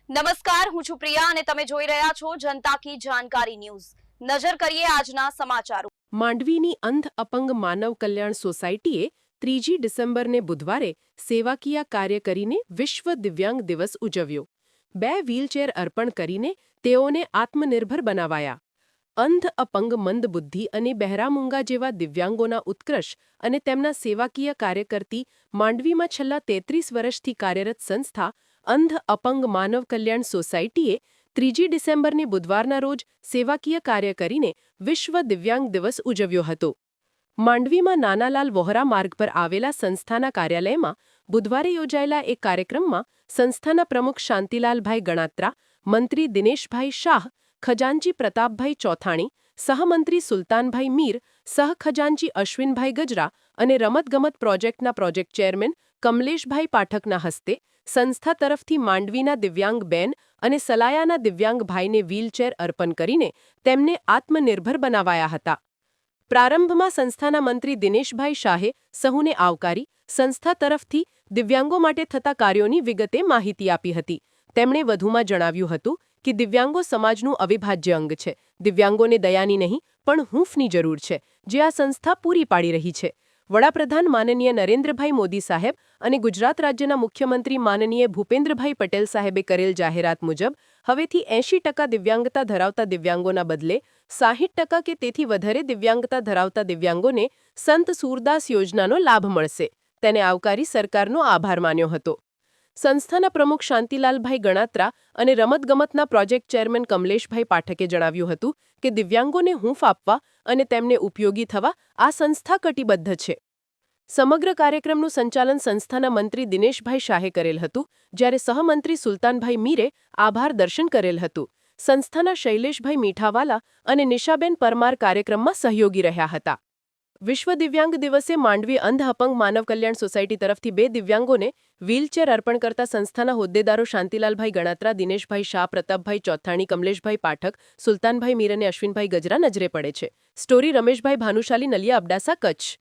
નમસ્કાર, હું છું પ્રિયા અને તમે જોઈ રહ્યા છો જનતા કી જાણકારી ન્યૂઝ। નજર કરીએ આજના સમાચારો। માંડવીની અંધ અપંગ માનવ કલ્યાણ સોસાયટીએ 3 ડિસેમ્બરને બુધવારે સેવાકીય કાર્ય કરીને વિશ્વ દિવ્યાંગ દિવસ ઉજવ્યો। 2 વ્હીલચેર અર્પણ કરીને તેઓને આત્મનિર્ભર બનાવાયા। અંધ અપંગ મંદબુદ્ધિ અને બહેરામૂંગા જેવા દિવ્યાંગોના ઉત્કર્ષ અને તેમના સેવાકીય કાર્ય કરતી માંડવીમાં છેલ્લા 33 વર્ષથી કાર્યરત સંસ્થા અંધ અપંગ માનવ કલ્યાણ સોસાયટીએ 3 ડિસેમ્બરને બુધવારના રોજ સેવાકીય કાર્ય કરીને વિશ્વ દિવ્યાંગ દિવસ ઉજવ્યો હતો। માંડવીમાં નાનાલાલ વોહરા માર્ગ પર આવેલા સંસ્થાના કાર્યાલયમાં બુધવારે યોજાયેલા એક કાર્યક્રમમાં સંસ્થાના પ્રમુખ શાંતિલાલભાઈ ગણાત્રા, મંત્રી દિનેશભાઈ શાહ, ખજાનચી પ્રતાપભાઈ ચોથાણી, સહમંત્રી સુલતાનભાઈ મીર, સહખજાનચી અશ્વિનભાઈ ગજરા અને રમતગમત પ્રોજેક્ટના પ્રોજેક્ટ ચેરમેન કમલેશભાઈ પાઠકના હસ્તે સંસ્થા તરફથી માંડવીના દિવ્યાંગ બેન અને સલાયાના દિવ્યાંગ ભાઈને વ્હીલચેર અર્પણ કરીને તેમને આત્મનિર્ભર બનાવાયા હતા। પ્રારંભમાં સંસ્થાના મંત્રી દિનેશભાઈ શાહે સહુને આવકારી સંસ્થા તરફથી દિવ્યાંગો માટે થતા કાર્યોની વિગતે માહિતી આપી હતી। તેમણે વધુમાં જણાવ્યું હતું કે દિવ્યાંગો સમાજનું અવિભાજ્ય અંગ છે। દિવ્યાંગોને દયાની નહીં પણ હૂંફની જરૂર છે, જે આ સંસ્થા પૂરી પાડી રહી છે। વડાપ્રધાન માનનીય નરેન્દ્રભાઈ મોદી સાહેબ અને ગુજરાત રાજ્યના મુખ્યમંત્રી માનનીય ભૂપેન્દ્રભાઈ પટેલ સાહેબે કરેલ જાહેરાત મુજબ હવેથી 80% દિવ્યાંગતા ધરાવતા દિવ્યાંગોના બદલે 60% કે તેથી વધારે દિવ્યાંગતા ધરાવતા દિવ્યાંગોને સંત સૂરદાસ યોજનાનો લાભ મળશે। તેને આવકારી સરકારનો આભાર માન્યો હતો। સંસ્થાના પ્રમુખ શાંતિલાલભાઈ ગણાત્રા અને રમતગમતના પ્રોજેક્ટ ચેરમેન કમલેશભાઈ પાઠકે જણાવ્યું હતું કે દિવ્યાંગોને હૂંફ આપવા અને તેમને ઉપયોગી થવા આ સંસ્થા કટિબદ્ધ છે। સમગ્ર કાર્યક્રમનું સંચાલન સંસ્થાના મંત્રી દિનેશભાઈ શાહે કરેલ હતું, જ્યારે સહમંત્રી સુલતાનભાઈ મીરે આભાર દર્શન કરેલ હતું। સંસ્થાના શૈલેષભાઈ મીઠાવાલા અને નિશાબેન પરમાર કાર્યક્રમમાં સહયોગી રહ્યા હતા। વિશ્વ દિવ્યાંગ દિવસે માંડવી અંધ અપંગ માનવ કલ્યાણ સોસાયટી તરફથી 2 દિવ્યાંગોને વ્હીલચેર અર્પણ કરતા સંસ્થાના હોદ્દેદારો શાંતિલાલભાઈ ગણાત્રા, દિનેશભાઈ શાહ, પ્રતાપભાઈ ચોથાણી, કમલેશભાઈ પાઠક, સુલતાનભાઈ મીર અને અશ્વિનભાઈ ગજરા નજરે પડે છે। સ્ટોરી રમેશભાઈ ભાનુશાલી, નલિયા, અબડાસા, કચ્છ।